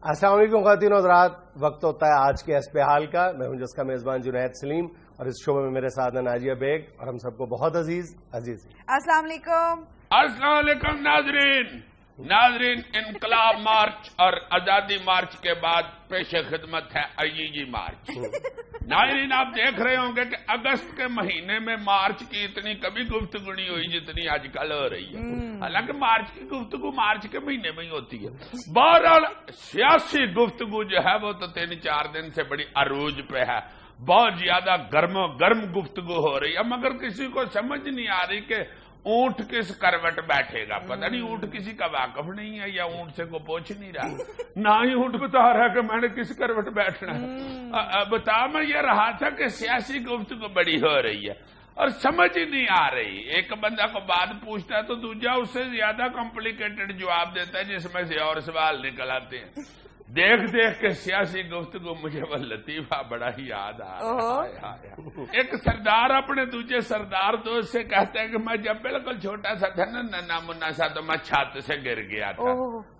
السلام علیکم خواتین و حضرات، وقت ہوتا ہے آج کے اسپہ حال کا. میں ہوں جس کا میزبان جنید سلیم، اور اس شعبے میں میرے ساتھ ہیں ناجیہ بیگ اور ہم سب کو بہت عزیز. السلام علیکم. السلام علیکم ناظرین. انقلاب مارچ اور آزادی مارچ کے بعد پیش خدمت ہے IEG مارچ. ناظرین، آپ دیکھ رہے ہوں گے کہ اگست کے مہینے میں مارچ کی اتنی کبھی گفتگو نہیں ہوئی جتنی آج کل ہو رہی ہے. حالانکہ مارچ کی گفتگو مارچ کے مہینے میں ہی ہوتی ہے. بہرحال سیاسی گفتگو جو ہے وہ تو 3-4 دن سے بڑی عروج پہ ہے. بہت زیادہ گرم گفتگو ہو رہی ہے، مگر کسی کو سمجھ نہیں آ رہی کہ اونٹ کس کروٹ بیٹھے گا. پتہ نہیں اونٹ کسی کا واقف نہیں ہے یا اونٹ سے کو پوچھ نہیں رہا، نہ ہی اونٹ بتا رہا کہ میں نے کس کروٹ بیٹھنا ہے. بتا میں یہ رہا تھا کہ سیاسی گفتگو بڑی ہو رہی ہے اور سمجھ ہی نہیں آ رہی. ایک بندہ کو بات پوچھتا ہے تو دوسرا اس سے زیادہ کمپلیکیٹڈ جواب دیتا ہے جس میں سے اور سوال نکل آتے ہیں. دیکھ کے سیاسی گفتگو مجھے وہ لطیفہ بڑا ہی یاد آ رہا ہے. ایک سردار اپنے دوسرے سردار دوست سے کہتا ہے کہ میں جب بالکل چھوٹا سا تھا نا، ننا منا سا، تو میں چھت سے گر گیا تھا.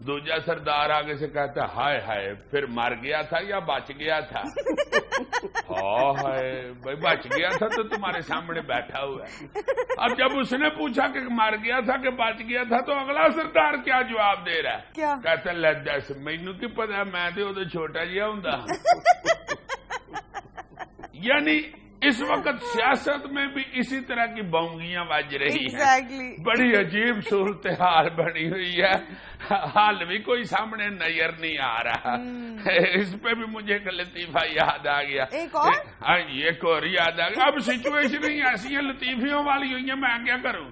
دوسرا سردار آگے سے کہتا ہے ہائے ہائے، پھر مر گیا تھا یا بچ گیا تھا؟ ہائے بھائی، بچ گیا تھا تو تمہارے سامنے بیٹھا ہوا ہے. اب جب اس نے پوچھا کہ مر گیا تھا کہ بچ گیا تھا تو اگلا سردار کیا جواب دے رہا ہے؟ کہتا ہے لے دس، مینو کی پتا میں تو چھوٹا جہا ہوں. یعنی اس وقت سیاست میں بھی اسی طرح کی بونگیاں بج رہی ہیں. بڑی عجیب صورتحال بنی ہوئی ہے، حال بھی کوئی سامنے نظر نہیں آ رہا. اس پہ بھی مجھے ایک لطیفہ یاد آ گیا. ہاں، ایک اور یاد آ گیا. اب سچویشن ہی ایسی ہیں لطیفیوں والی ہوئی ہیں، میں کیا کروں.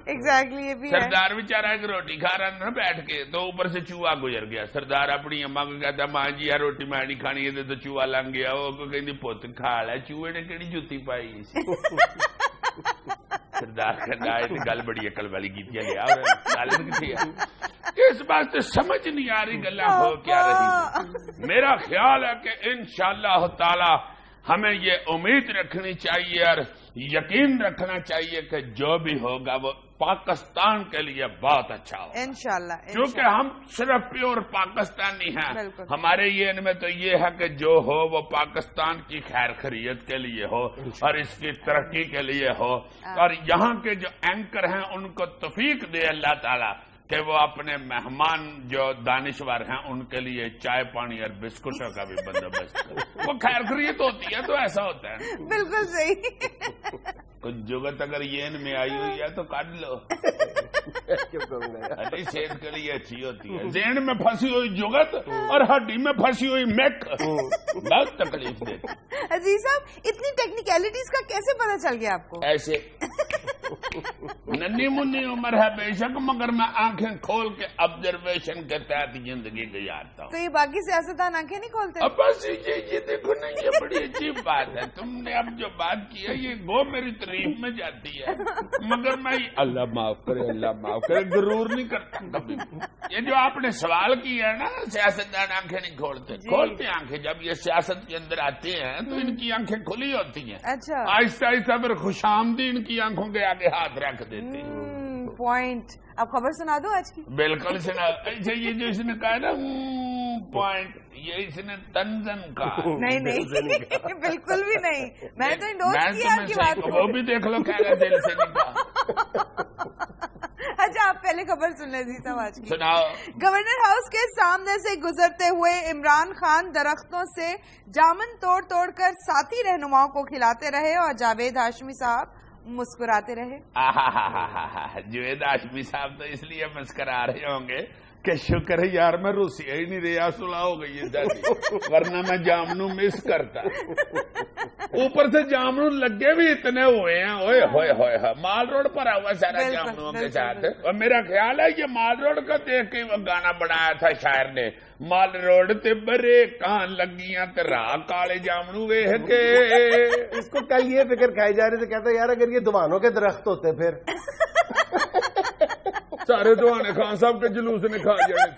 سردار بیچارہ ایک روٹی کھا رہا تھا بیٹھ کے، تو اوپر سے چوہا گزر گیا. سردار اپنی اما کو کہتا ماں جی یہ روٹی میں نہیں کھانی ہے، تو چوہا لنگ گیا. وہ کہتی پوت کھا لیا. چوہے نے کہڑی جوتی پائی. سردار کہتا ہے گل بڑی عقل والی کی گیا. اس بات سے سمجھ نہیں آ رہی گلا ہو کیا رہی. میرا خیال ہے کہ انشاءاللہ تعالی ہمیں یہ امید رکھنی چاہیے اور یقین رکھنا چاہیے کہ جو بھی ہوگا وہ پاکستان کے لیے بہت اچھا ہوگا انشاءاللہ. کیونکہ ہم صرف پیور پاکستانی ہیں. ہمارے یہ ان میں تو یہ ہے کہ جو ہو وہ پاکستان کی خیر خیریت کے لیے ہو اور اس کی ترقی کے لیے ہو. اور یہاں کے جو اینکر ہیں ان کو توفیق دے اللہ تعالیٰ کہ وہ اپنے مہمان جو دانشور ہیں ان کے لیے چائے پانی اور بسکٹوں کا بھی بندوبست کرے. وہ خیر خیریت ہوتی ہے تو ایسا ہوتا ہے. بالکل صحیح. کچھ جگت اگر یہ ان میں آئی ہوئی ہے تو کاٹ لو. صحت کے لیے اچھی ہوتی ہے. ذہن میں پھنسی ہوئی جگت اور ہڈی میں پھنسی ہوئی میک بہت تکلیف دیتی. عزیز صاحب، اتنی ٹیکنیکلٹیز کا کیسے پتا چل گیا آپ کو؟ ایسے ننھی منی عمر ہے بے شک، مگر میں آنکھیں کھول کے آبزرویشن کے تحت زندگی گزارتا ہوں. تو یہ باقی سیاستدان آنکھیں نہیں کھولتے؟ اب بس یہ دیکھو نا، یہ بڑی عجیب بات ہے. تم نے اب جو بات کی ہے یہ وہ میری تعریف میں جاتی ہے، مگر میں اللہ معاف کرے، اللہ معاف کرے، غرور نہیں کرتا کبھی. یہ جو آپ نے سوال کیا ہے نا، سیاستدان آنکھیں نہیں کھولتے. کھولتے آنکھیں جب یہ سیاست کے اندر آتے ہیں تو ان کی آنکھیں کھلی ہوتی ہیں. اچھا. آہستہ آہستہ پھر خوش آمدی ان کی آنکھوں کے آگے ہاتھ رکھ دیتے ہیں. پوائنٹ. اب خبر سنا دو آج کی. بالکل سنا. اچھا، یہ جو اس نے کہا نا پوائنٹ، یہ اس نے تنزن کہا. نہیں بالکل بھی نہیں. میں تو انڈورس کیا آپ کی بات کو. وہ بھی دیکھ لو کہہ رہا دل سے نکلا. اچھا، آپ پہلے خبر سن لیں صاحب آج کی. سناؤ. گورنر ہاؤس کے سامنے سے گزرتے ہوئے عمران خان درختوں سے جامن توڑ کر ساتھی رہنماؤں کو کھلاتے رہے اور جاوید ہاشمی صاحب مسکراتے رہے. جاوید ہاشمی صاحب تو اس لیے مسکرا رہے ہوں گے کہ شکر ہے یار میں روسیا ہی نہیں رہا، صلح ہو گئی ہے، ورنہ میں جامنو مس کرتا. اوپر سے جامنو لگے بھی اتنے ہوئے ہیں، اوئے ہوئے ہوئے مال روڈ پر ہوا سارا جامنوں کے ساتھ. اور میرا خیال ہے یہ مال روڈ کا دیکھ کے وہ گانا بنایا تھا شاعر نے، مال روڈ تے برے کان لگیاں تے راہ کالے جامنو ویکھ کے. اس کو کل یہ فکر کھائی جا رہی تھی، کہتا یار اگر یہ دوانوں کے درخت ہوتے پھر سارے دوانے خان صاحب کے جلوس نے کھا جانے.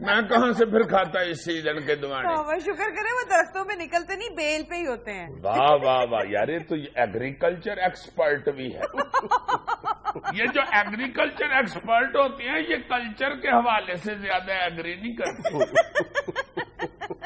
میں کہاں سے پھر کھاتا اس سیزن کے دوانے. شکر کریں وہ درختوں پہ نکلتے نہیں، بیل پہ ہی ہوتے ہیں. واہ واہ واہ یار، یہ تو ایگریکلچر ایکسپرٹ بھی ہے. یہ جو ایگریکلچر ایکسپرٹ ہوتے ہیں یہ کلچر کے حوالے سے زیادہ ایگری نہیں کرتے.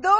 2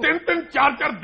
3-3 4-4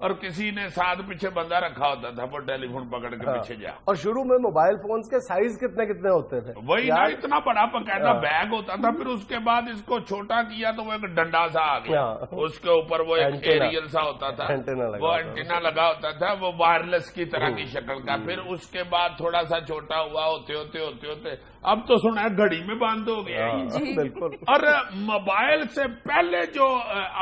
اور کسی نے ساتھ پیچھے بندہ رکھا ہوتا تھا وہ ٹیلی فون پکڑ کے پیچھے جا. اور شروع میں موبائل فونز کے سائز کتنے کتنے ہوتے تھے, وہی نا اتنا بڑا باقاعدہ بیگ ہوتا تھا, پھر اس کے بعد اس کو چھوٹا کیا تو وہ ایک ڈنڈا سا آ گیا, اس کے اوپر وہ ایک ایریل سا ہوتا تھا, وہ اینٹینا لگا ہوتا تھا, وہ وائرلیس کی طرح کی شکل کا. پھر اس کے بعد تھوڑا سا چھوٹا ہوا ہوتے اب تو سنا ہے گھڑی میں بند ہو گیا. بالکل. اور موبائل سے پہلے جو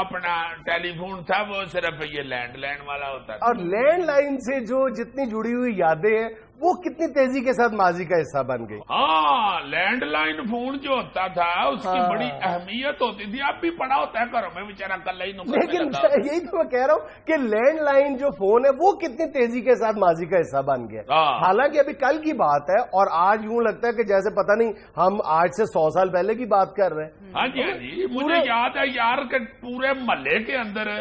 اپنا ٹیلی فون تھا وہ صرف یہ لینڈ لائن والا ہوتا تھا, اور لینڈ لائن سے جو جتنی جڑی ہوئی یادیں ہیں وہ کتنی تیزی کے ساتھ ماضی کا حصہ بن گئی. ہاں, لینڈ لائن فون جو ہوتا تھا اس کی بڑی اہمیت ہوتی تھی. اب بھی پڑا ہوتا ہے گھروں میں بیچارہ کل ہی نکل. لیکن یہی تو میں کہہ رہا ہوں کہ لینڈ لائن جو فون ہے وہ کتنی تیزی کے ساتھ ماضی کا حصہ بن گیا. حالانکہ ابھی کل کی بات ہے اور آج یوں لگتا ہے کہ جیسے پتہ نہیں ہم آج سے 100 سال پہلے کی بات کر رہے ہیں. ہاں جی, مجھے یاد ہے یار کہ پورے محلے کے اندر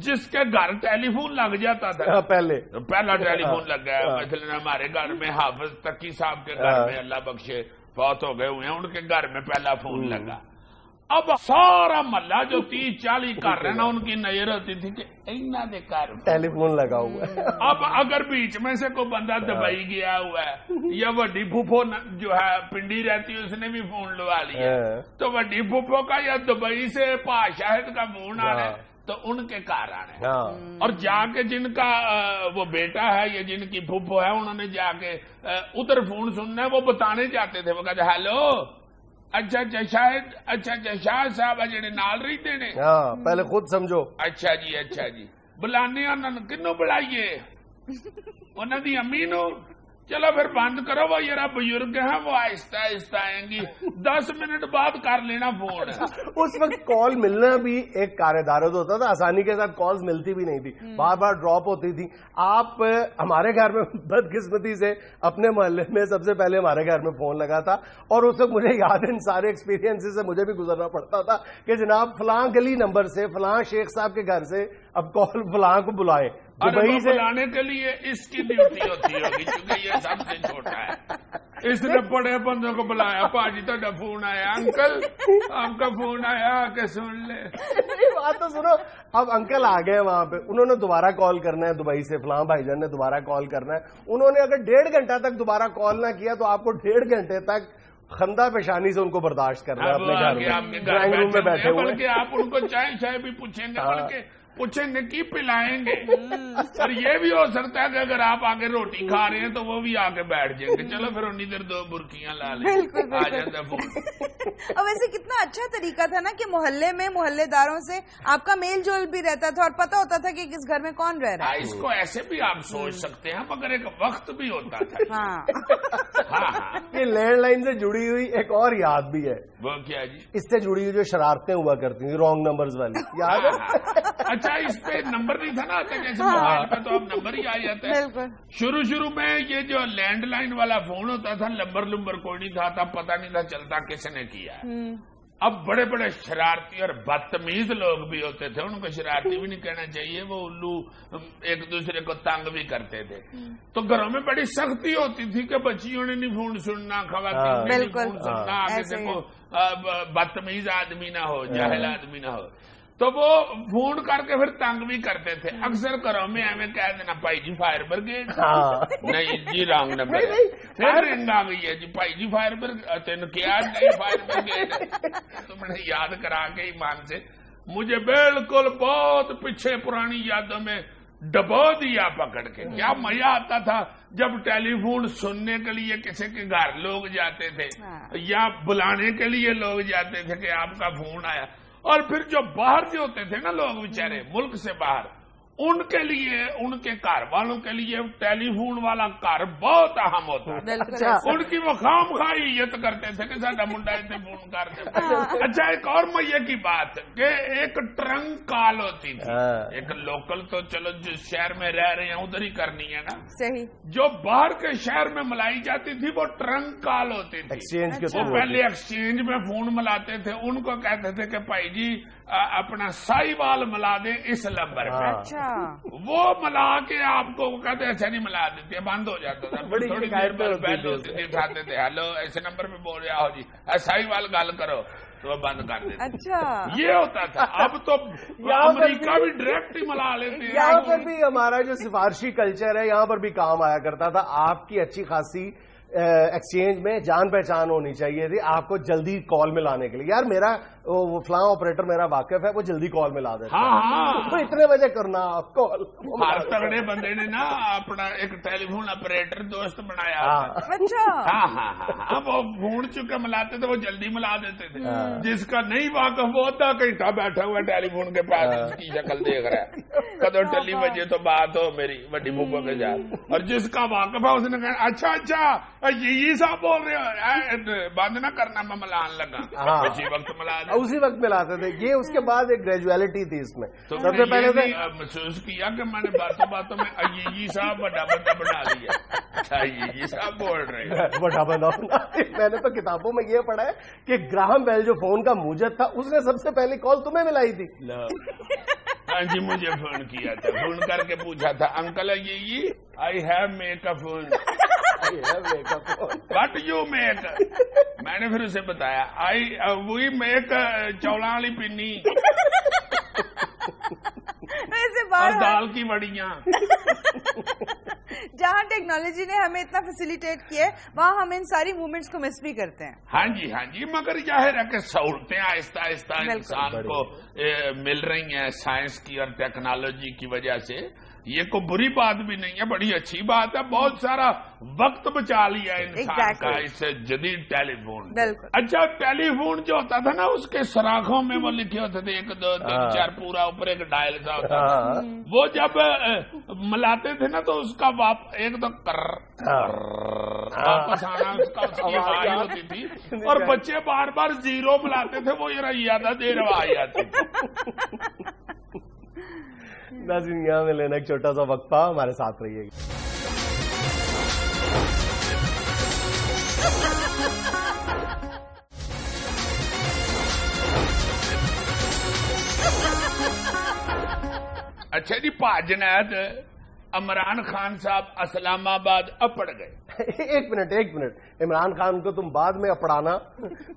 جس کے گھر ٹیلی فون لگ جاتا تھا, پہلا ٹیلی فون لگ گیا. مثلا ہمارے گھر میں حافظ تقی صاحب کے گھر میں اللہ بخشے بہت ہو گئے ہوئے ہیں, ان کے گھر میں پہلا فون لگا. اب سارا محلہ جو 30-40 گھر رہے نا ان کی نظر ہوتی تھی کہ اینا دے گھر ٹیلی فون لگا ہوا ہے. اب اگر بیچ میں سے کوئی بندہ دبئی گیا ہوا ہے یا وڈی پھوپھو جو ہے پنڈی رہتی ہے اس نے بھی فون لوا لیا, تو وڈی پھوپھو کا یا دبئی سے پا شاہد کا فون آ رہا ہے تو ان کے گھر آنے. اور جا کے جن کا وہ بیٹا ہے یا جن کی پھوپھو ہے انہوں نے جا کے ادھر فون سننا ہے, وہ بتانے جاتے تھے, وہ کہتے ہیلو اچھا شاہد, اچھا شاہ صاحب جڑے نال رہتے نے, پہلے خود سمجھو. اچھا جی بلانے کنوں بلائیے, انہوں دی امی نو. چلو پھر بند کرو, وہ یار بزرگ ہیں وہ آہستہ آہستہ آئیں گی, 10 منٹ بعد کر لینا فون. اس وقت کال ملنا بھی ایک کاردارت ہوتا تھا, آسانی کے ساتھ کالز ملتی بھی نہیں تھی, بار بار ڈراپ ہوتی تھی. آپ ہمارے گھر میں بدقسمتی سے اپنے محلے میں سب سے پہلے ہمارے گھر میں فون لگا تھا, اور اس وقت مجھے یاد ہے ان سارے ایکسپیرینس سے مجھے بھی گزرنا پڑتا تھا کہ جناب فلاں گلی نمبر سے فلاں شیخ صاحب کے گھر سے اب کال فلاں کو بلائے. دبئی سے بلانے کے لیے اس کی ڈیوٹی ہوتی ہوگی کیونکہ یہ سب سے چھوٹا ہے, اس نے بڑے بندوں کو بلایا, پاجی تو فون آیا, انکل آپ کا فون آیا کہ سن لے. بات تو سنو, اب انکل آ گئے وہاں پہ, انہوں نے دوبارہ کال کرنا ہے دبئی سے, فلاں بھائی جان نے دوبارہ کال کرنا ہے. انہوں نے اگر 1.5 گھنٹہ تک دوبارہ کال نہ کیا تو آپ کو 1.5 گھنٹے تک خندہ پیشانی سے ان کو برداشت کرنا ہے اپنے گھر میں, ڈرائنگ روم میں بیٹھے ہوئے. بلکہ آپ ان کو چائے بھی پوچھیں گے, بلکہ پوچھیں گے کی پلائیں گے. اور یہ بھی ہو سکتا ہے کہ اگر آپ آگے روٹی کھا رہے ہیں تو وہ بھی آگے بیٹھ جائیں گے, چلو پھر انہیں دیر 2 برکیاں لا لیں, آ جاتا فون. اور ویسے کتنا اچھا طریقہ تھا نا کہ محلے میں محلے داروں سے آپ کا میل جول بھی رہتا تھا اور پتا ہوتا تھا کہ کس گھر میں کون رہ رہا ہے. اس کو ایسے بھی آپ سوچ سکتے ہیں, مگر ایک وقت بھی ہوتا تھا. یہ لینڈ لائن سے جڑی ہوئی ایک اور یاد بھی ہے. وہ کیا جی؟ اس سے جڑی ہوئی جو شرارتیں ہوا کرتی تھیں رانگ نمبرز والی, یاد ہے؟ اچھا, اس پہ نمبر نہیں تھا نا, جیسے موبائل پہ تو اب نمبر ہی آ جاتا ہے. شروع میں یہ جو لینڈ لائن والا فون ہوتا تھا نمبر کوئی نہیں تھا, تب پتہ نہیں تھا چلتا کس نے کیا ہے. اب بڑے بڑے شرارتی اور بدتمیز لوگ بھی ہوتے تھے, ان کو شرارتی بھی نہیں کہنا چاہیے, وہ الو ایک دوسرے کو تنگ بھی کرتے تھے. تو گھروں میں بڑی سختی ہوتی تھی کہ بچیوں نے نہیں فون سننا, خواتین نے نہیں فون سننا, کسی کو بدتمیز آدمی نہ ہو, جاہل آدمی نہ ہو. تو وہ فون کر کے پھر تنگ بھی کرتے تھے. اکثر گھروں میں ہمیں کہہ دینا بھائی جی فائر بریگیڈ, نہیں جی رانگ نمبر, پھر رنگ آ گئی ہے جی بھائی جی فائر بریگیڈ, تین کیا نہیں فائر بریگیڈ. تم نے یاد کرا کے ایمان سے مجھے بالکل بہت پیچھے پرانی یادوں میں ڈبو دیا پکڑ کے. کیا مزہ آتا تھا جب ٹیلی فون سننے کے لیے کسی کے گھر لوگ جاتے تھے یا بلانے کے لیے لوگ جاتے تھے کہ آپ کا فون آیا. اور پھر جو باہر جو ہوتے تھے نا لوگ بیچارے ملک سے باہر, ان کے لیے ان کے گھر والوں کے لیے ٹیلی فون والا گھر بہت اہم ہوتا ہے. ان کی وہ خام خواہ عزت کرتے تھے کہ ساڈا منڈا اتنے فون کر دے. اچھا, ایک اور مزے کی بات کہ ایک ٹرنک کال ہوتی تھی. ایک لوکل تو چلو جس شہر میں رہ رہے ہیں ادھر ہی کرنی ہے نا, جو باہر کے شہر میں ملائی جاتی تھی وہ ٹرنک کال ہوتی تھی. وہ پہلے ایکسچینج میں فون ملاتے تھے, ان کو کہتے تھے کہ بھائی جی اپنا سائی وال ملا دیں اس نمبر پہ. وہ ملا کے آپ کو کہتے ایسا نہیں ملا دیتے, بند ہو جاتا تھا. بڑی تھوڑی دیر بعد بیل ہوتی تھی, اٹھاتے تھے, ہیلو ایسے نمبر پہ بول رہے ہو جی سائی وال گل کرو. تو وہ بند کر دیتے. اچھا یہ ہوتا تھا. اب تو امریکہ بھی ڈائریکٹ ہی ملا لیتے ہیں. یہاں پر بھی ہمارا جو سفارشی کلچر ہے یہاں پر بھی کام آیا کرتا تھا. آپ کی اچھی خاصی ایکسچینج میں جان پہچان ہونی چاہیے تھی آپ کو جلدی کال میں لانے کے لیے. یار میرا وہ فلاں آپریٹر میرا واقف ہے وہ جلدی کال میں لا دیتا. ہاں تو اتنے بجے کرنا کال. ہر تگڑے بندے نے نا اپنا ایک ٹیلی فون آپریٹر دوست بنایا. اچھا ہاں وہ فون چکے ملاتے تھے وہ جلدی ملا دیتے تھے. جس کا نہیں واقف وہ آدھا گھنٹہ بیٹھا ہوا ٹیلی فون کے پاس اس کی شکل دیکھ رہا ہے کدو ٹلی بجے تو بات ہو میری بڑی بوبو کے ساتھ. اور جس کا واقف ہے اس نے کہا اچھا اچھا یہ صاحب بول رہے ہو بند نہ کرنا میں ملان لگا اسی وقت ملا دیں. اسی وقت ملاتے تھے. یہ اس کے بعد ایک گریجویلٹی تھی اس میں. تو سب سے پہلے محسوس کیا کہ میں نے باتوں باتوں میں یہ صاحب بڑا بندہ بنا لیا. اچھا یہ صاحب بول رہے ہیں بڑا بندہ. میں نے تو کتابوں میں یہ پڑھا ہے کہ گراہم بیل جو فون کا موجد تھا اس نے سب سے پہلی کال تمہیں ملائی تھی. ہاں جی مجھے فون کیا تھا. فون کر کے پوچھا تھا انکل یہ I have make a phone what you make. میں نے پھر اسے بتایا وی میک چولاں والی پینی اور دال کی بڑیاں. جہاں ٹیکنالوجی نے ہمیں اتنا فیسیلیٹیٹ کیا ہے وہاں ہم ان ساری موومنٹس کو مس بھی کرتے ہیں. ہاں جی مگر ظاہر ہے کہ سہولتیں آہستہ آہستہ انسان کو مل رہی ہیں سائنس کی اور ٹیکنالوجی کی وجہ سے. یہ کوئی بری بات بھی نہیں ہے بڑی اچھی بات ہے. بہت سارا وقت بچا لیا انسان کا اس جدید ٹیلی فون. اچھا ٹیلی فون جو ہوتا تھا نا اس کے سراخوں میں وہ لکھے ہوتے تھے 1 2 3 4 پورا اوپر ایک ڈائل سا ہوتا تھا. وہ جب ملاتے تھے نا تو اس کا ایک تو واپس آنا اس کی آواز ہوتی تھی اور بچے بار بار 0 ملاتے تھے وہ یاد دیر آئی آتی تھی. ناظرین یہاں میں لینا ایک چھوٹا سا وقفہ ہمارے ساتھ رہیے گا. اچھا جی جنید عمران خان صاحب اسلام آباد اپڑ گئے. ایک منٹ عمران خان کو تم بعد میں اپڑانا.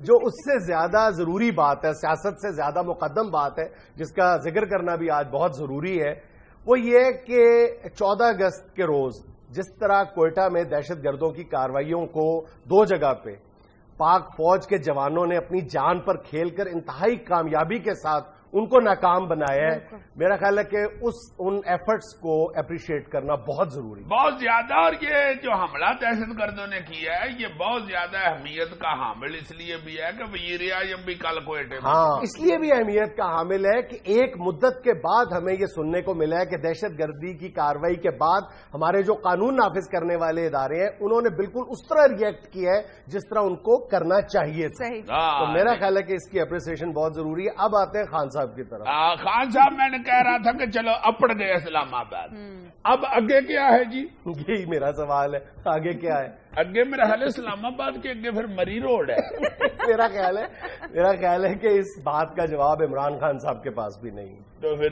جو اس سے زیادہ ضروری بات ہے سیاست سے زیادہ مقدم بات ہے جس کا ذکر کرنا بھی آج بہت ضروری ہے وہ یہ کہ 14 اگست کے روز جس طرح کوئٹہ میں دہشت گردوں کی کارروائیوں کو 2 جگہ پہ پاک فوج کے جوانوں نے اپنی جان پر کھیل کر انتہائی کامیابی کے ساتھ ان کو ناکام بنایا ہے. میرا خیال ہے کہ ان ایفرٹس کو اپریشیٹ کرنا بہت ضروری ہے. بہت زیادہ. اور یہ جو حملہ دہشت گردوں نے کیا ہے یہ بہت زیادہ اہمیت کا حامل اس لیے بھی ہے کہ وزیر اعظم بھی کل کوئٹے میں. ہاں اس لیے بھی اہمیت کا حامل ہے کہ ایک مدت کے بعد ہمیں یہ سننے کو ملا ہے کہ دہشت گردی کی کارروائی کے بعد ہمارے جو قانون نافذ کرنے والے ادارے ہیں انہوں نے بالکل اس طرح ریئیکٹ کیا ہے جس طرح ان کو کرنا چاہیے تھا. تو میرا خیال ہے کہ اس کی اپریسیشن بہت ضروری ہے. اب آتے ہیں خان صاحب کی طرف. خان صاحب میں نے کہہ رہا تھا کہ چلو اپڑ گئے اسلام آباد. اب آگے کیا ہے جی یہی میرا سوال ہے آگے کیا ہے. اگے میرا خیال ہے اسلام آباد کے اگے پھر مری روڈ ہے. میرا خیال ہے کہ اس بات کا جواب عمران خان صاحب کے پاس بھی نہیں. تو پھر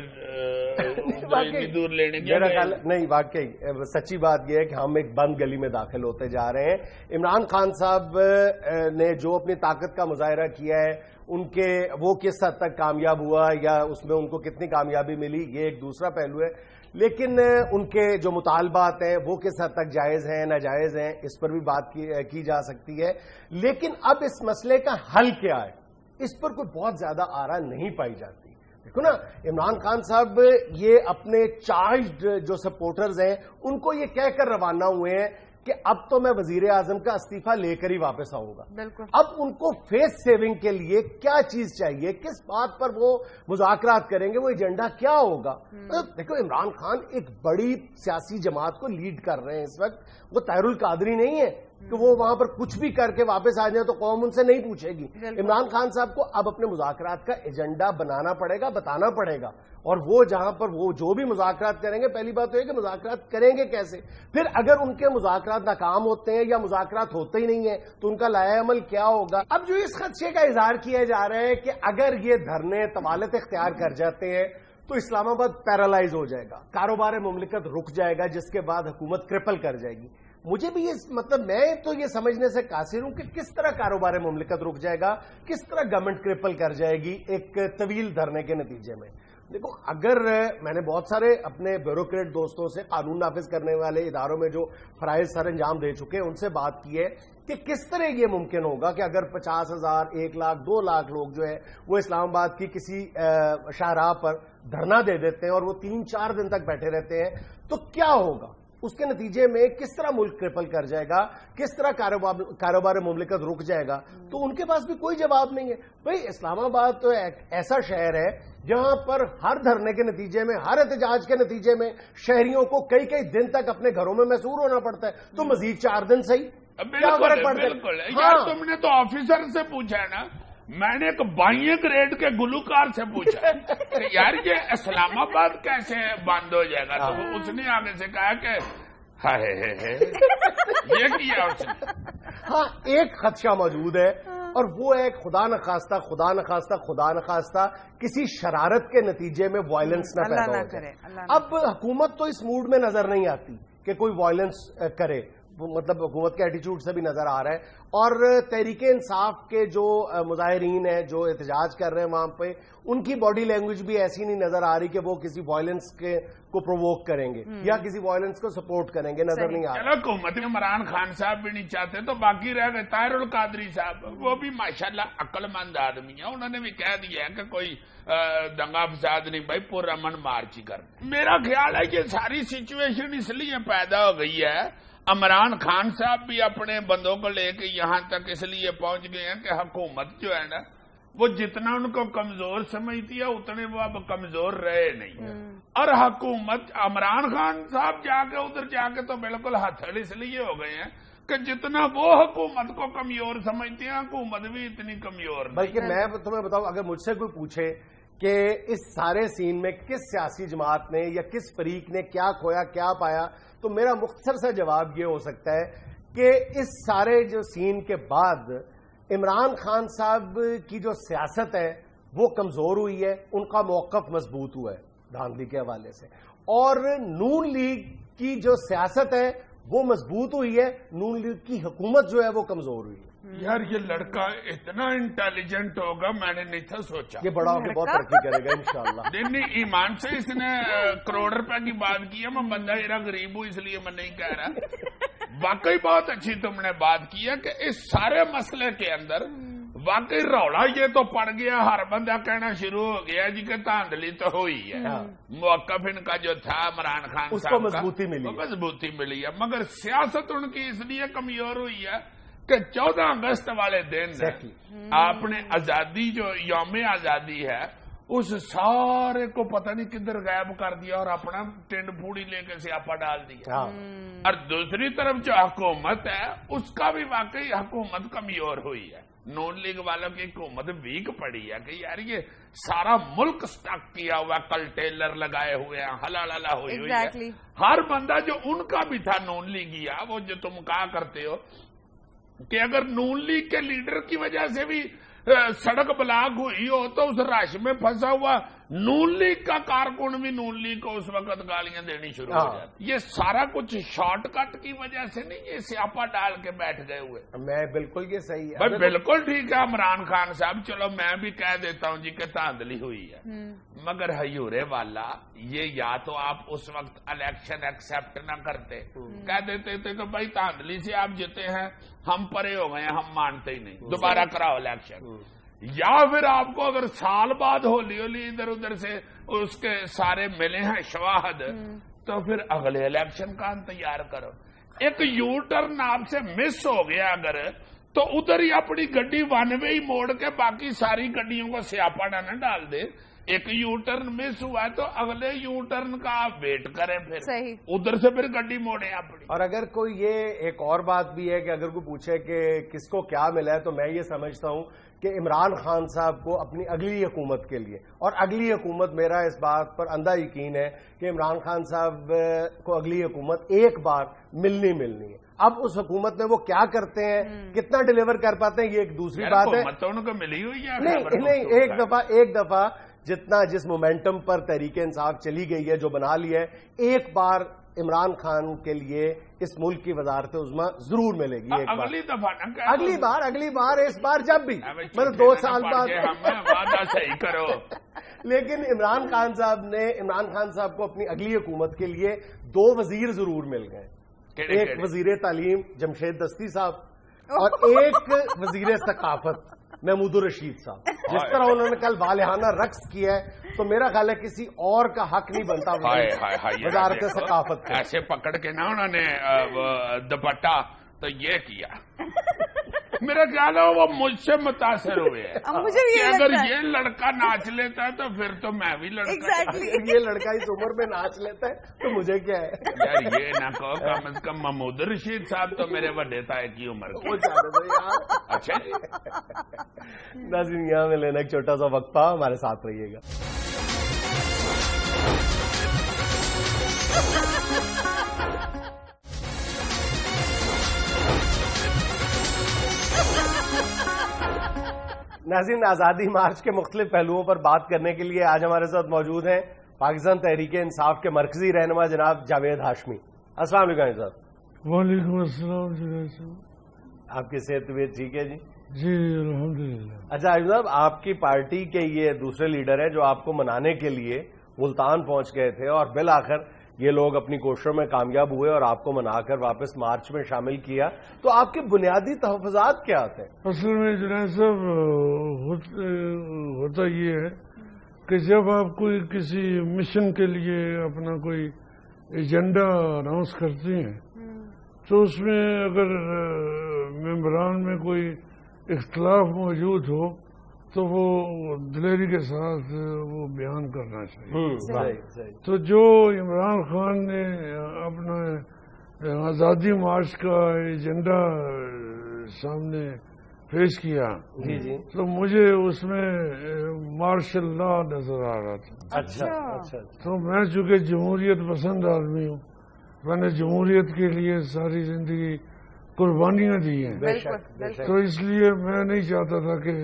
دور لینے میرا خیال نہیں واقعی سچی بات یہ ہے کہ ہم ایک بند گلی میں داخل ہوتے جا رہے ہیں. عمران خان صاحب نے جو اپنی طاقت کا مظاہرہ کیا ہے ان کے وہ کس حد تک کامیاب ہوا یا اس میں ان کو کتنی کامیابی ملی یہ ایک دوسرا پہلو ہے. لیکن ان کے جو مطالبات ہیں وہ کس حد تک جائز ہیں ناجائز ہیں اس پر بھی بات کی جا سکتی ہے. لیکن اب اس مسئلے کا حل کیا ہے اس پر کوئی بہت زیادہ آرا نہیں پائی جاتی. دیکھو نا عمران خان صاحب یہ اپنے چارجڈ جو سپورٹرز ہیں ان کو یہ کہہ کر روانہ ہوئے ہیں کہ اب تو میں وزیر اعظم کا استعفیٰ لے کر ہی واپس آؤں گا. اب ان کو فیس سیونگ کے لیے کیا چیز چاہیے کس بات پر وہ مذاکرات کریں گے وہ ایجنڈا کیا ہوگا. دیکھو عمران خان ایک بڑی سیاسی جماعت کو لیڈ کر رہے ہیں اس وقت. وہ طاہر القادری نہیں ہے کہ وہ وہاں پر کچھ بھی کر کے واپس آ جائیں تو قوم ان سے نہیں پوچھے گی. عمران خان صاحب کو اب اپنے مذاکرات کا ایجنڈا بنانا پڑے گا بتانا پڑے گا. اور وہ جہاں پر وہ جو بھی مذاکرات کریں گے پہلی بات تو یہ کہ مذاکرات کریں گے کیسے. پھر اگر ان کے مذاکرات ناکام ہوتے ہیں یا مذاکرات ہوتے ہی نہیں ہیں تو ان کا لائحہ عمل کیا ہوگا. اب جو اس خدشے کا اظہار کیا جا رہا ہے کہ اگر یہ دھرنے طوالت اختیار کر جاتے ہیں تو اسلام آباد پیرالائز ہو جائے گا کاروبار مملکت رک جائے گا جس کے بعد حکومت کرپل کر جائے گی. مجھے بھی یہ مطلب میں تو یہ سمجھنے سے قاصر ہوں کہ کس طرح کاروبار مملکت رک جائے گا, کس طرح گورنمنٹ کرپل کر جائے گی ایک طویل دھرنے کے نتیجے میں. دیکھو اگر میں نے بہت سارے اپنے بیوروکریٹ دوستوں سے, قانون نافذ کرنے والے اداروں میں جو فرائض سر انجام دے چکے ہیں, ان سے بات کی ہے کہ کس طرح یہ ممکن ہوگا کہ اگر 50,000, 1 لاکھ, 2 لاکھ لوگ جو ہے وہ اسلام آباد کی کسی شاہراہ پر دھرنا دے دیتے ہیں اور وہ 3-4 دن تک بیٹھے رہتے ہیں, تو کیا ہوگا اس کے نتیجے میں, کس طرح ملک کرپل کر جائے گا, کس طرح کاروبار مملکت رک جائے گا. تو ان کے پاس بھی کوئی جواب نہیں ہے. بھئی اسلام آباد تو ایک ایسا شہر ہے جہاں پر ہر دھرنے کے نتیجے میں, ہر احتجاج کے نتیجے میں شہریوں کو کئی دن تک اپنے گھروں میں محصور ہونا پڑتا ہے. تو مزید 4 دن صحیح, کیا فرق پڑتا ہے؟ بالکل یار, تم نے تو آفیسر سے پوچھا ہے نا, میں نے ایک 22 گریڈ کے گلوکار سے پوچھا کہ یار یہ اسلام آباد کیسے بند ہو جائے گا, تو اس نے آگے سے کہا کہ یہ کیا اس نے. ہاں ایک خدشہ موجود ہے, اور وہ ایک خدا نخواستہ کسی شرارت کے نتیجے میں وائلنس نہ پیدا ہو جائے. اب حکومت تو اس موڈ میں نظر نہیں آتی کہ کوئی وائلنس کرے, مطلب حکومت کے ایٹیچیوڈ سے بھی نظر آ رہا ہے. اور تحریک انصاف کے جو مظاہرین ہیں جو احتجاج کر رہے ہیں وہاں پہ, ان کی باڈی لینگویج بھی ایسی نہیں نظر آ رہی کہ وہ کسی وائلنس کو پرووک کریں گے یا کسی وائلنس کو سپورٹ کریں گے, نظر نہیں آ رہا. چلو حکومت عمران خان صاحب بھی نہیں چاہتے تو باقی رہ گئے طاہر القادری صاحب, وہ بھی ماشاءاللہ عقل مند آدمی ہیں, انہوں نے بھی کہہ دیا ہے کہ کوئی دنگا فساد نہیں بھائی, پرامن مارچ ہی کر. میرا خیال ہے یہ ساری سچویشن اس لیے پیدا ہو گئی ہے, عمران خان صاحب بھی اپنے بندوں کو لے کے یہاں تک اس لیے پہنچ گئے ہیں کہ حکومت جو ہے نا وہ جتنا ان کو کمزور سمجھتی ہے اتنے وہ اب کمزور رہے نہیں. اور حکومت, عمران خان صاحب جا کے ادھر جا کے تو بالکل ہتھڑ اس لیے ہو گئے ہیں کہ جتنا وہ حکومت کو کمزور سمجھتے ہیں حکومت بھی اتنی کمزور نہیں. بلکہ میں تمہیں بتاؤں, اگر مجھ سے کوئی پوچھے کہ اس سارے سین میں کس سیاسی جماعت نے یا کس فریق نے کیا کھویا کیا پایا, تو میرا مختصر سا جواب یہ ہو سکتا ہے کہ اس سارے جو سین کے بعد عمران خان صاحب کی جو سیاست ہے وہ کمزور ہوئی ہے, ان کا موقف مضبوط ہوا ہے دھاندلی کے حوالے سے, اور نون لیگ کی جو سیاست ہے وہ مضبوط ہوئی ہے, نون لیگ کی حکومت جو ہے وہ کمزور ہوئی ہے. یار یہ لڑکا اتنا انٹیلیجنٹ ہوگا میں نے نہیں تھا سوچا. یہ بڑا ہو کے بہت ترقی کرے گا انشاءاللہ. نہیں, ایمان سے اس نے کروڑ روپے کی بات کی ہے, میں بندہ اتنا غریب ہوں اس لیے میں نہیں کہہ رہا. واقعی بہت اچھی تم نے بات کی ہے کہ اس سارے مسئلے کے اندر واقعی رولا یہ تو پڑ گیا, ہر بندہ کہنا شروع ہو گیا جی کہ دھاندلی تو ہوئی ہے. موقف ان کا جو تھا عمران خان اس کو مضبوطی ملی ہے, مگر سیاست ان کی اس لیے کمزور ہوئی ہے کہ 14 اگست والے دن آپ نے آزادی جو یوم آزادی ہے اس سارے کو پتہ نہیں کدھر غائب کر دیا اور اپنا ٹینڈ پھوڑی لے کے سیاپا ڈال دیا. اور دوسری طرف جو حکومت ہے اس کا بھی واقعی حکومت کمزور ہوئی ہے. نون لیگ والوں کی حکومت ویک پڑی ہے کہ یار یہ سارا ملک سٹاک کیا ہوا, کل ٹیلر لگائے ہوئے ہیں, ہلا ہوئی ہے. ہر بندہ جو ان کا بھی تھا نون لیگیا, وہ جو تم کہا کرتے ہو کہ اگر نون لیگ کے لیڈر کی وجہ سے بھی سڑک بلاک ہوئی ہو تو اس رش میں پھنسا ہوا نون لیگ کا کارکن بھی نون لیگ کو اس وقت گالیاں دینی شروع ہو جاتی. یہ سارا کچھ شارٹ کٹ کی وجہ سے نہیں, یہ سیاپا ڈال کے بیٹھ گئے ہوئے. میں بالکل یہ صحیح ہے, بالکل ٹھیک ہے عمران خان صاحب, چلو میں بھی کہہ دیتا ہوں جی کہ دھاندلی ہوئی ہے, مگر ہیورے والا یہ یا تو آپ اس وقت الیکشن ایکسپٹ نہ کرتے, کہہ دیتے تھے کہ بھائی دھاندلی سے آپ جیتے ہیں, ہم پرے ہو گئے ہیں, ہم مانتے ہی نہیں, دوبارہ کراؤ الیکشن. یا پھر آپ کو اگر سال بعد ہولی ادھر ادھر سے اس کے سارے ملے ہیں شواہد, تو پھر اگلے الیکشن کا تیار کرو. ایک یو ٹرن آپ سے مس ہو گیا اگر, تو ادھر ہی اپنی گڈی ون وے ہی موڑ کے باقی ساری گڈیوں کو سیاپا نہ ڈال دے. ایک یو ٹرن مس ہوا ہے تو اگلے یو ٹرن کا آپ ویٹ کریں, پھر ادھر سے پھر گڈی موڑیں اپنی. اور اگر کوئی یہ ایک اور بات بھی ہے کہ اگر کوئی پوچھے کہ کس کو کیا ملا ہے, تو میں یہ سمجھتا ہوں کہ عمران خان صاحب کو اپنی اگلی حکومت کے لیے, اور اگلی حکومت میرا اس بات پر اندھا یقین ہے کہ عمران خان صاحب کو اگلی حکومت ایک بار ملنی ہے. اب اس حکومت میں وہ کیا کرتے ہیں, کتنا ڈیلیور کر پاتے ہیں, یہ ایک دوسری بات ہے. ان کو ملی ہوئی ہے نہیں, ایک دفعہ جتنا جس مومنٹم پر تحریک انصاف چلی گئی ہے, جو بنا لیا ہے, ایک بار عمران خان کے لیے اس ملک کی وزارت عظمیٰ ضرور ملے گی ایک بار. اگلی دفعہ اگلی بار اس بار جب بھی مطلب 2 سال بعد وعدہ صحیح کرو. لیکن عمران خان صاحب کو اپنی اگلی حکومت کے لیے 2 وزیر ضرور مل گئے. ایک وزیر تعلیم جمشید دستی صاحب اور ایک وزیر ثقافت محمود الرشید صاحب. جس طرح انہوں نے کل والہانہ رقص کیا ہے تو میرا خیال ہے کسی اور کا حق نہیں بنتا وزارت ثقافت کا. ایسے پکڑ کے نا انہوں نے دوپٹہ تو یہ کیا. میرا خیال ہے وہ مجھ سے متاثر ہوئے ہیں کہ اگر یہ لڑکا ناچ لیتا ہے تو پھر تو میں بھی لڑکا. یہ لڑکا اس عمر میں ناچ لیتا ہے تو مجھے کیا ہے. یار یہ نہ کہو کم از کم محمود رشید صاحب تو میرے بڑے تھا کی عمر کے. اچھا جی ناظرین یہاں میں لینا ایک چھوٹا سا وقفہ, ہمارے ساتھ رہیے گا. ناظرین آزادی مارچ کے مختلف پہلوؤں پر بات کرنے کے لیے آج ہمارے ساتھ موجود ہیں پاکستان تحریک انصاف کے مرکزی رہنما جناب جاوید ہاشمی. السلام علیکم صاحب. وعلیکم السلام جناب. آپ کی صحت طبیعت ٹھیک ہے جی؟ جی الحمدللہ. اچھا عاشمی صاحب, آپ کی پارٹی کے یہ دوسرے لیڈر ہیں جو آپ کو منانے کے لیے ملتان پہنچ گئے تھے اور بالآخر یہ لوگ اپنی کوششوں میں کامیاب ہوئے اور آپ کو منا کر واپس مارچ میں شامل کیا. تو آپ کے بنیادی تحفظات کیا تھے؟ اصل میں جناب صاحب ہوتا یہ ہے کہ جب آپ کوئی کسی مشن کے لیے اپنا کوئی ایجنڈا اناؤنس کرتے ہیں تو اس میں اگر ممبران میں کوئی اختلاف موجود ہو تو وہ دلیری کے ساتھ وہ بیان کرنا چاہیے. تو جو عمران خان نے اپنا آزادی مارچ کا ایجنڈا سامنے پیش کیا تو مجھے اس میں مارشل لا نظر آ رہا تھا. اچھا. تو میں چونکہ جمہوریت پسند آدمی ہوں, میں نے جمہوریت کے لیے ساری زندگی قربانیاں دی ہیں, تو اس لیے میں نہیں چاہتا تھا کہ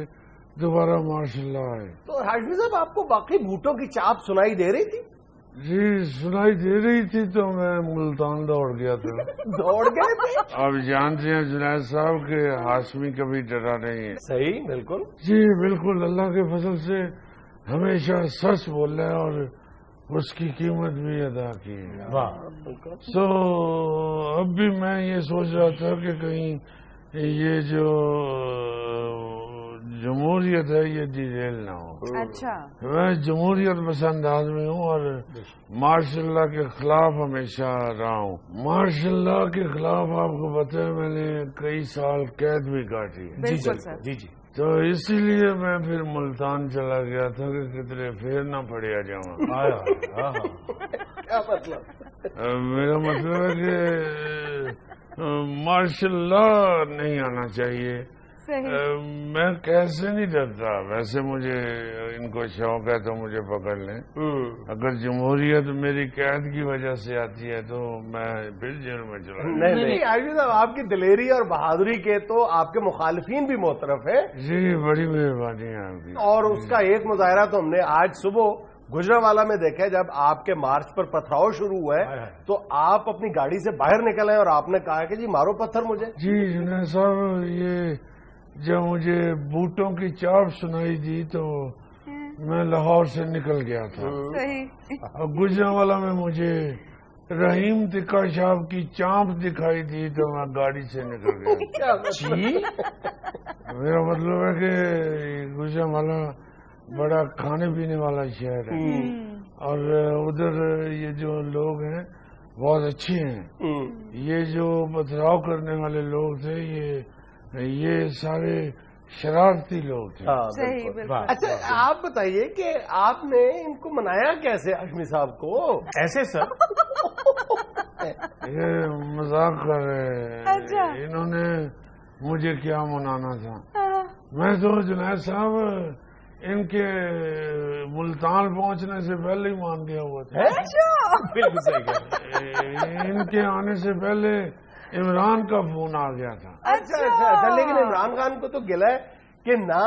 دوبارہ ماشاء اللہ آئے. تو ہاشمی صاحب آپ کو باقی بھوٹوں کی چاپ سنائی دے رہی تھی؟ جی سنائی دے رہی تھی تو میں ملتان دوڑ گیا تھا. دوڑ گئے تھے؟ آپ جانتے ہیں جنید صاحب کہ ہاشمی کبھی ڈرا نہیں ہے. صحیح, بالکل. جی بالکل, اللہ کے فضل سے ہمیشہ سچ بول رہے ہیں اور اس کی قیمت بھی ادا کی ہے. تو اب بھی میں یہ سوچ رہا تھا کہ کہیں یہ جو جمہوریت ہے یہ ڈیریل نہ ہو. اچھا. میں جمہوریت پسند آدمی ہوں اور مارشاء اللہ کے خلاف ہمیشہ رہا ہوں. مارشاء اللہ کے خلاف آپ کو پتہ ہے میں نے کئی سال قید بھی کاٹی ہے. جی. تو اسی لیے میں پھر ملتان چلا گیا تھا کہ کتنے پھر نہ پڑیا جاؤں. کیا مطلب؟ میرا مطلب ہے کہ مارشاء اللہ نہیں آنا چاہیے. میں کیسے نہیں ڈرتا, ویسے مجھے ان کو شوق ہے تو مجھے پکڑ لیں. اگر جمہوریت میری قید کی وجہ سے آتی ہے تو میں پھر جیل میں چلا جاؤں. نہیں عاشمی صاحب, آپ کی دلیری اور بہادری کے تو آپ کے مخالفین بھی معترف ہیں. جی بڑی مہربانی ہے آپ کی. اور اس کا ایک مظاہرہ تو ہم نے آج صبح گجرانوالہ میں دیکھا, جب آپ کے مارچ پر پتھراؤ شروع ہوا ہے تو آپ اپنی گاڑی سے باہر نکل آئے اور آپ نے کہا کہ جی مارو پتھر مجھے. جی جنید صاحب, یہ جب مجھے بوٹوں کی چاپ سنائی دی تو میں لاہور سے نکل گیا تھا. اور گجرانوالہ میں مجھے رحیم تکا صاحب کی چانپ دکھائی دی تو میں گاڑی سے نکل گیا. جی میرا مطلب ہے کہ گجرانوالہ بڑا کھانے پینے والا شہر ہے اور ادھر یہ جو لوگ ہیں بہت اچھے ہیں. یہ جو پتھراؤ کرنے والے لوگ تھے یہ سارے شرارتی لوگ تھے. اچھا آپ بتائیے کہ آپ نے ان کو منایا کیسے ہاشمی صاحب کو؟ ایسے سر یہ مذاق کر رہے, انہوں نے مجھے کیا منانا تھا. میں تو جنید صاحب ان کے ملتان پہنچنے سے پہلے ہی مان گیا ہوا تھا. ان کے آنے سے پہلے عمران کا فون آ گیا تھا. اچھا. لیکن عمران خان کو تو گلا ہے کہ نہ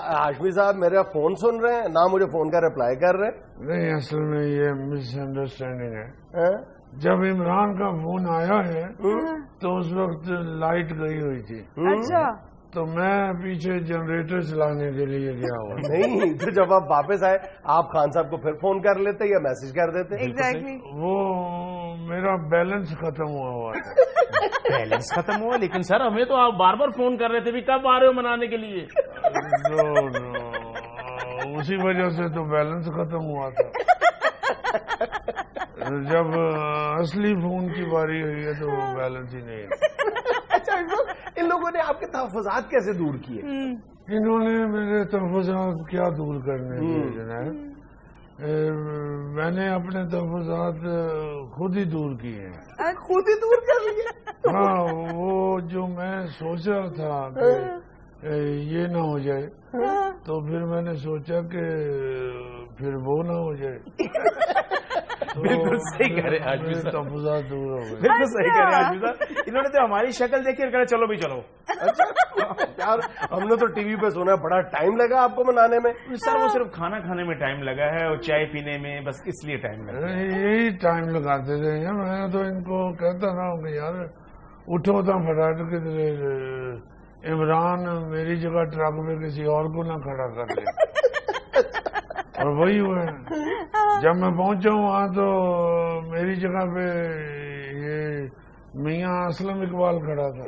ہاشمی صاحب میرا فون سن رہے ہیں نہ مجھے فون کا رپلائی کر رہے ہیں. نہیں, اصل میں یہ مس انڈرسٹینڈنگ ہے. جب عمران کا فون آیا ہے تو اس وقت لائٹ گئی ہوئی تھی، اچھا تو میں پیچھے جنریٹر چلانے کے لیے گیا ہوا۔ نہیں تو جب آپ واپس آئے آپ خان صاحب کو پھر فون کر لیتے یا میسج کر دیتے؟ ایگزیکٹلی وہ میرا بیلنس ختم ہوا تھا۔ بیلنس ختم ہوا، لیکن سر ہمیں تو آپ بار بار فون کر رہے تھے بھی کب آ رہے ہو منانے کے لیے؟ اسی وجہ سے تو بیلنس ختم ہوا تھا۔ جب اصلی فون کی باری ہوئی ہے تو بیلنس ہی نہیں ہے۔ اچھا ان لوگوں نے آپ کے تحفظات کیسے دور کیے؟ انہوں نے میرے تحفظات کیا دور کرنے تھے جناب، میں نے اپنے تحفظات خود ہی دور کیے ہیں۔ خود ہی دور کر لیے؟ ہاں، وہ جو میں سوچ رہا تھا کہ یہ نہ ہو جائے تو پھر میں نے سوچا کہ پھر وہ نہ ہو جائے۔ بالکل صحیح کہہ رہے ہیں آج بھی صاحب، تحفظات دور ہو گئے۔ بالکل صحیح کہہ رہے ہیں آج بھی صاحب۔ انہوں نے تو ہماری شکل دیکھی اور کہا چلو بھی چلو۔ اچھا یار ہم نے تو ٹی وی پہ سنا بڑا ٹائم لگا آپ کو منانے میں۔ سر وہ صرف کھانا کھانے میں ٹائم لگا ہے اور چائے پینے میں، بس اس لیے ٹائم لگا ہے۔ یہی ٹائم لگاتے تھے، میں تو ان کو کہتا رہا ہوں کہ یار اٹھو تو فٹاٹ کے عمران میری جگہ ٹرک میں کسی اور کو نہ کھڑا کر دے، اور وہی ہوا ہے۔ جب میں پہنچا ہوں وہاں تو میری جگہ پہ یہ میاں اسلم اقبال کھڑا تھا،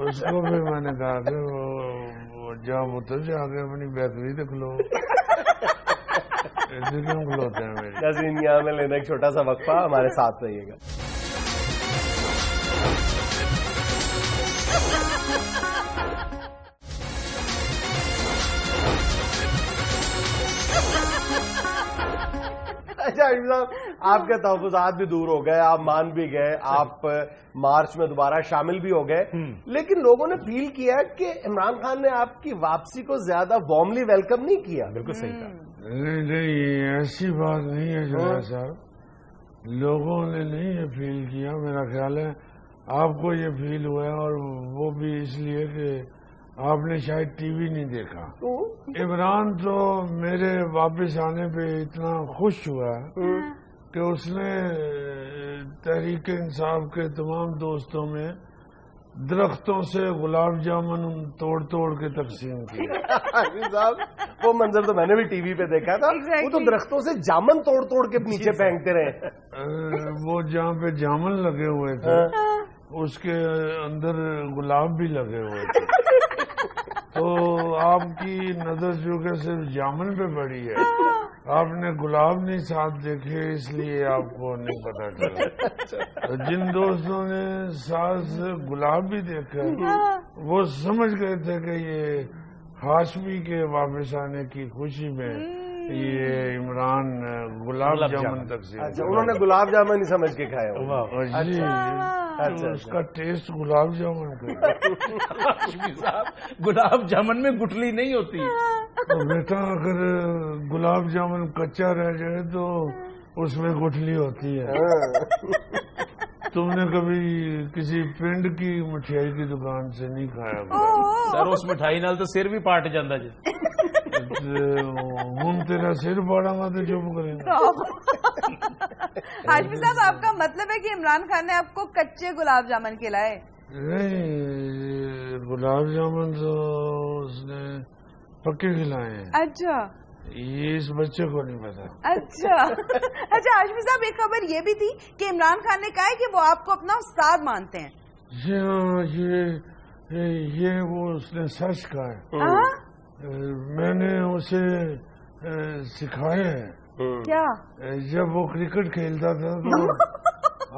اس کو بھی میں نے کہا کہ وہ جب اتر جا کے اپنی بہتری تو کھلو، ایسے کیوں کھلوتے ہیں میری؟ ناظرین یہاں میں لینا ایک چھوٹا سا وقفہ، ہمارے ساتھ رہیے گا۔ اچھا صاحب آپ کے تحفظات بھی دور ہو گئے، آپ مان بھی گئے، آپ مارچ میں دوبارہ شامل بھی ہو گئے، لیکن لوگوں نے فیل کیا کہ عمران خان نے آپ کی واپسی کو زیادہ وارملی ویلکم نہیں کیا۔ بالکل صحیح کہا۔ نہیں ایسی بات نہیں ہے جناب صاحب، لوگوں نے نہیں یہ فیل کیا، میرا خیال ہے آپ کو یہ فیل ہوا ہے، اور وہ بھی اس لیے کہ آپ نے شاید ٹی وی نہیں دیکھا۔ عمران تو میرے واپس آنے پہ اتنا خوش ہوا کہ اس نے تحریک انصاف کے تمام دوستوں میں درختوں سے گلاب جامن توڑ توڑ کے تقسیم کیا۔ صاحب وہ منظر تو میں نے بھی ٹی وی پہ دیکھا تھا، وہ تو درختوں سے جامن توڑ توڑ کے نیچے پھینکتے رہے۔ وہ جہاں پہ جامن لگے ہوئے تھے اس کے اندر گلاب بھی لگے ہوئے تھے، تو آپ کی نظر جو کہ صرف جامن پہ پڑی ہے، آپ نے گلاب نہیں ساتھ دیکھے، اس لیے آپ کو نہیں پتا چلا۔ جن دوستوں نے ساتھ گلاب بھی دیکھا وہ سمجھ گئے تھے کہ یہ ہاشمی کے واپس آنے کی خوشی میں یہ عمران گلاب جامن تقسیم۔ اچھا انہوں نے گلاب جامن ہی سمجھ کے کھائے ہو؟ جی اس کا ٹیسٹ گلاب جامن کا۔ صاحب گلاب جامن میں گٹلی نہیں ہوتی، تو بیٹا اگر گلاب جامن کچا رہ جائے تو اس میں گٹھلی ہوتی ہے۔ تم نے کبھی کسی پنڈ کی مٹھائی کی دکان سے نہیں کھایا؟ سر اس مٹھائی نال تو سر بھی پاٹ جاتا جی۔ ہوں تیرا سر پاڑا گا تو چپ کریں گا۔ ہاشمی صاحب آپ کا مطلب ہے کہ عمران خان نے آپ کو کچے گلاب جامن کھلائے؟ نہیں گلاب جامن تو اس نے پکے کھلائے ہیں۔ اچھا یہ اس بچے کو نہیں پتا۔ اچھا اچھا ہاشمی صاحب ایک خبر یہ بھی تھی کہ عمران خان نے کہا ہے کہ وہ آپ کو اپنا استاد مانتے ہیں۔ جی ہاں یہ وہ اس نے سچ کہا ہے، میں نے اسے سکھایا ہے۔ کیا؟ جب وہ کرکٹ کھیلتا تھا تو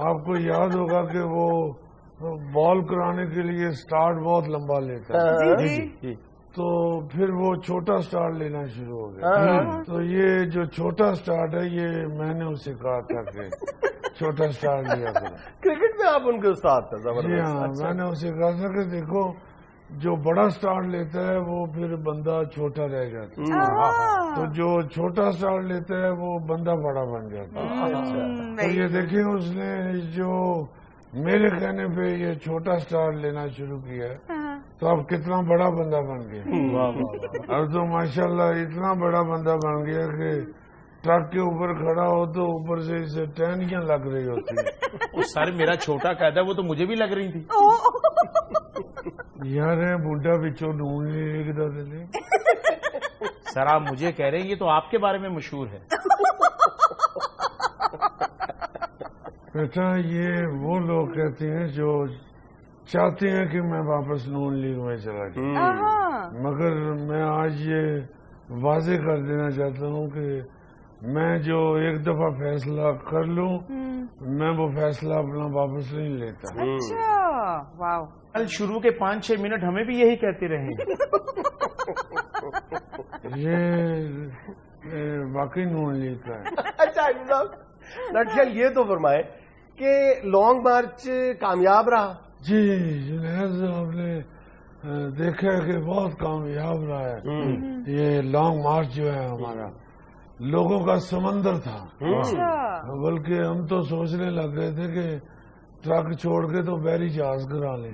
آپ کو یاد ہوگا کہ وہ بال کرانے کے لیے سٹارٹ بہت لمبا لیتا ہے، تو پھر وہ چھوٹا سٹارٹ لینا شروع ہو گیا۔ تو یہ جو چھوٹا سٹارٹ ہے یہ میں نے اسے کہا تھا کہ چھوٹا سٹارٹ لیا کرو۔ کرکٹ میں آپ ان کے استاد تھے؟ جی ہاں میں نے اسے کہا تھا کہ دیکھو جو بڑا سٹارٹ لیتا ہے وہ پھر بندہ چھوٹا رہ جاتا ہے، تو جو چھوٹا سٹارٹ لیتا ہے وہ بندہ بڑا بن جاتا ہے۔ تو یہ دیکھیں اس نے جو میرے کہنے پہ یہ چھوٹا سٹارٹ لینا شروع کیا تو اب کتنا بڑا بندہ بن گیا۔ اب تو ماشاءاللہ اتنا بڑا بندہ بن گیا کہ ٹرک کے اوپر کھڑا ہو تو اوپر سے اسے ٹہنیاں لگ رہی ہوتی ہیں. سر میرا چھوٹا قید ہے وہ تو مجھے بھی لگ رہی تھی. یار بڈھا بچوں ڈھونڈ نہیں لکھتا دے. سر آپ مجھے کہہ رہے ہیں یہ تو آپ کے بارے میں مشہور ہے. بیٹا یہ وہ لوگ کہتے ہیں جو چاہتے ہیں کہ میں واپس نون لیگ میں چلا جاؤں، مگر میں آج یہ واضح کر دینا چاہتا ہوں کہ میں جو ایک دفعہ فیصلہ کر لوں میں وہ فیصلہ اپنا واپس نہیں لیتا. اچھا واو. کل شروع کے 5-6 منٹ ہمیں بھی یہی کہتے رہے. یہ واقعی نون لیگ کا ہے. اچھا صاحب نٹشل یہ تو فرمائے کہ لانگ مارچ کامیاب رہا. جی جنید آپ نے دیکھا کہ بہت کامیاب رہا ہے. یہ لانگ مارچ جو ہے ہمارا لوگوں کا سمندر تھا. بلکہ ہم تو سوچنے لگ گئے تھے کہ ٹرک چھوڑ کے تو بحری جہاز کرا لیں.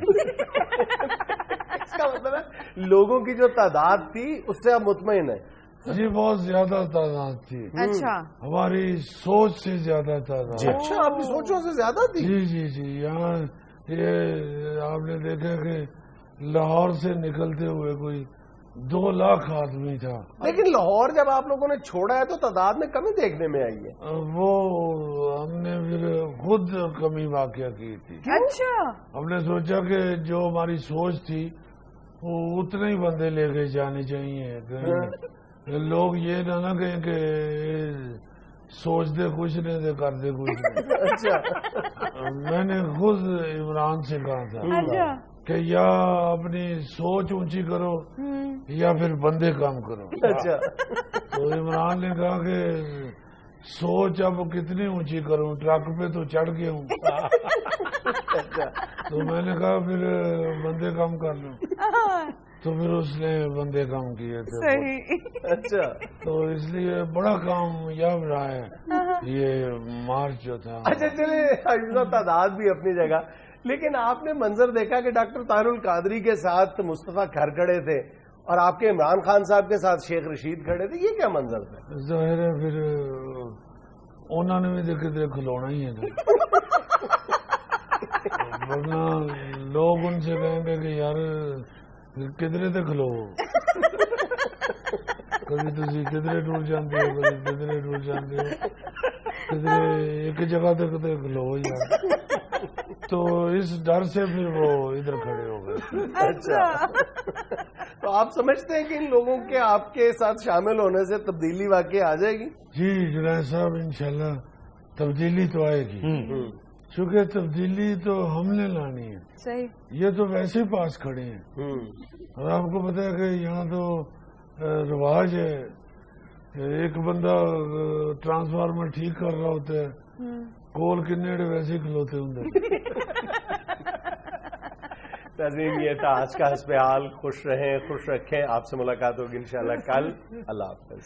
اس کا مطلب ہے لوگوں کی جو تعداد تھی اس سے آپ مطمئن ہیں؟ جی بہت زیادہ تعداد تھی. اچھا ہماری سوچ سے زیادہ تعداد. اچھا آپ کی سوچوں سے زیادہ تھی. جی جی جی یہاں یہ آپ نے دیکھا کہ لاہور سے نکلتے ہوئے کوئی 2 لاکھ آدمی تھا. لیکن لاہور جب آپ لوگوں نے چھوڑا ہے تو تعداد میں کمی دیکھنے میں آئی ہے. وہ ہم نے پھر خود کمی واقع کی تھی. اچھا ہم نے سوچا کہ جو ہماری سوچ تھی وہ اتنے ہی بندے لے کے جانے چاہیے. لوگ یہ نہ کہیں کہ سوچتے کچھ نہیں تھے کرتے کچھ نہیں. اچھا میں نے خود عمران سے کہا تھا کہ یا اپنی سوچ اونچی کرو یا پھر بندے کام کرو. اچھا تو عمران نے کہا کہ سوچ اب کتنی اونچی کروں، ٹرک پہ تو چڑھ گیا ہوں. تو میں نے کہا پھر بندے کام کر لوں. تو پھر اس نے بندے کام کیے تھے. صحیح. اچھا تو اس لیے بڑا کامیاب رہا ہے یہ مارچ جو تھا. اچھا چلے تعداد بھی اپنی جگہ، لیکن آپ نے منظر دیکھا کہ ڈاکٹر طاہر القادری کے ساتھ مصطفیٰ کھر کھڑے تھے اور آپ کے عمران خان صاحب کے ساتھ شیخ رشید کھڑے تھے. یہ کیا منظر تھا؟ ظاہر ہے پھر انہوں نے بھی کدھر کھلونا ہی ہے نا. ورنہ لوگ ان سے کہیں گے کہ یار کدھرے تے کھلو، کبھی تھی کدھرے ٹور جاتے ہو کبھی کدھرے ٹور جاتے ہو، کدھرے ایک جگہ تے کدھر کھلو یار. تو اس ڈر سے پھر وہ ادھر کھڑے ہو گئے. اچھا تو آپ سمجھتے ہیں کہ ان لوگوں کے آپ کے ساتھ شامل ہونے سے تبدیلی واقعی آ جائے گی؟ جی جنید صاحب انشاءاللہ تبدیلی تو آئے گی، چونکہ تبدیلی تو ہم نے لانی ہے. صحیح. یہ تو ویسے ہی پاس کھڑے ہیں. اور آپ کو پتا ہے کہ یہاں تو رواج ہے ایک بندہ ٹرانسفارمر ٹھیک کر رہا ہوتا ہے کول کنیڑے ویسے ہی کھلوتے ہوں. ناظرین یہ تھا آج کا حسب حال. خوش رہیں خوش رکھیں. آپ سے ملاقات ہوگی انشاءاللہ کل. اللہ حافظ.